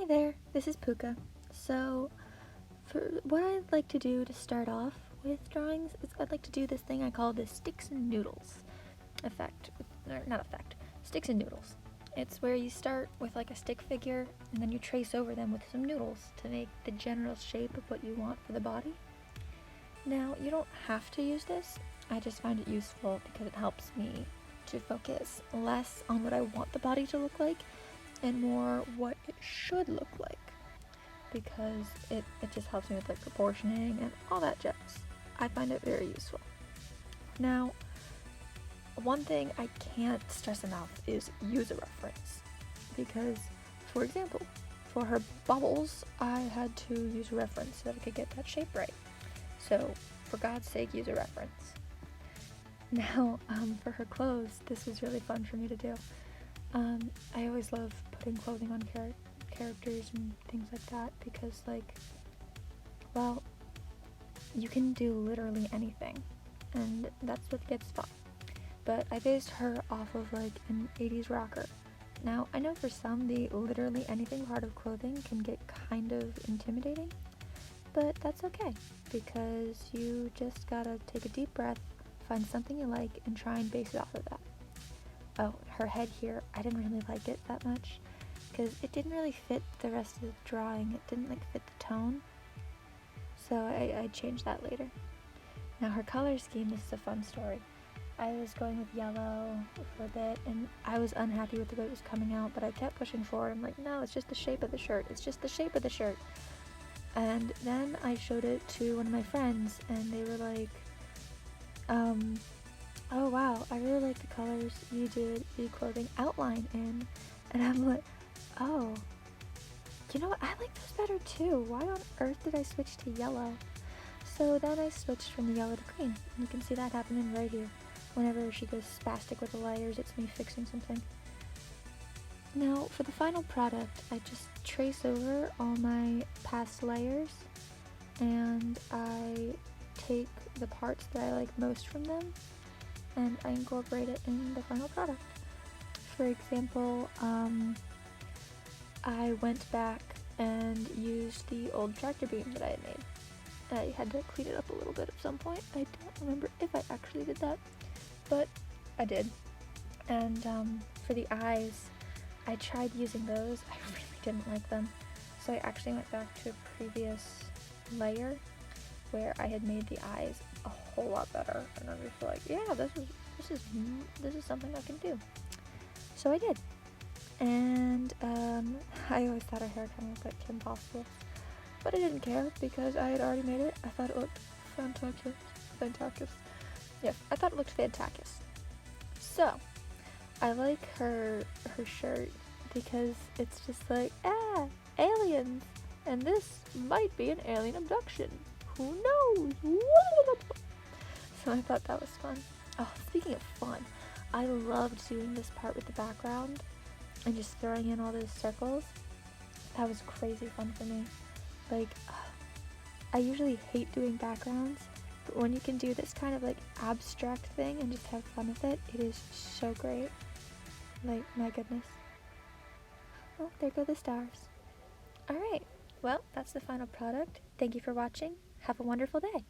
there, this is Puka. So, for what I'd like to do to start off with drawings is I'd like to do this thing I call the sticks and noodles effect. Or not effect, sticks and noodles. It's where you start with like a stick figure and then you trace over them with some noodles to make the general shape of what you want for the body. Now, you don't have to use this. I just find it useful because it helps me to focus less on what I want the body to look like and more what it should look like, because it just helps me with like proportioning and all that jazz. I find it very useful. Now, one thing I can't stress enough is use a reference, because, for example, for her bubbles, I had to use a reference so that I could get that shape right. So, for God's sake, use a reference. Now, for her clothes, this was really fun for me to do. I always love putting clothing on characters and things like that because, like, well, you can do literally anything, and that's what gets fun. But I based her off of, like, an 80s rocker. Now, I know for some, the literally anything part of clothing can get kind of intimidating, but that's okay, because you just gotta take a deep breath, find something you like, and try and base it off of that. Oh, her head here, I didn't really like it that much, because it didn't really fit the rest of the drawing. It didn't, like, fit the tone, so I changed that later. Now, her color scheme, this is a fun story. I was going with yellow for a bit, and I was unhappy with the way it was coming out, but I kept pushing forward. I'm like, no, it's just the shape of the shirt. It's just the shape of the shirt. And then I showed it to one of my friends, and they were like, oh wow, I really like the colors you did the clothing outline in. And I'm like, oh, you know what, I like this better too. Why on earth did I switch to yellow? So then I switched from the yellow to green. And you can see that happening right here. Whenever she goes spastic with the layers, it's me fixing something. Now, for the final product, I just trace over all my past layers, and I take the parts that I like most from them, and I incorporate it in the final product. For example, I went back and used the old tractor beam that I had made. I had to clean it up a little bit at some point. I don't remember if I actually did that, but I did. And for the eyes, I tried using those. I really didn't like them, so I actually went back to a previous layer where I had made the eyes a whole lot better, and I'm just like, yeah, this is something I can do. So I did, and I always thought her hair kind of looked like Kim Possible, but I didn't care because I had already made it. I thought it looked fantastic. Yeah, I thought it looked fantastic. So I like her shirt because it's just like, aliens, and this might be an alien abduction. Who knows? So I thought that was fun. Oh, speaking of fun, I loved doing this part with the background and just throwing in all those circles. That was crazy fun for me. Like, I usually hate doing backgrounds, but when you can do this kind of like abstract thing and just have fun with it, it is so great. Like, my goodness. Oh, there go the stars. Alright, well, that's the final product. Thank you for watching. Have a wonderful day.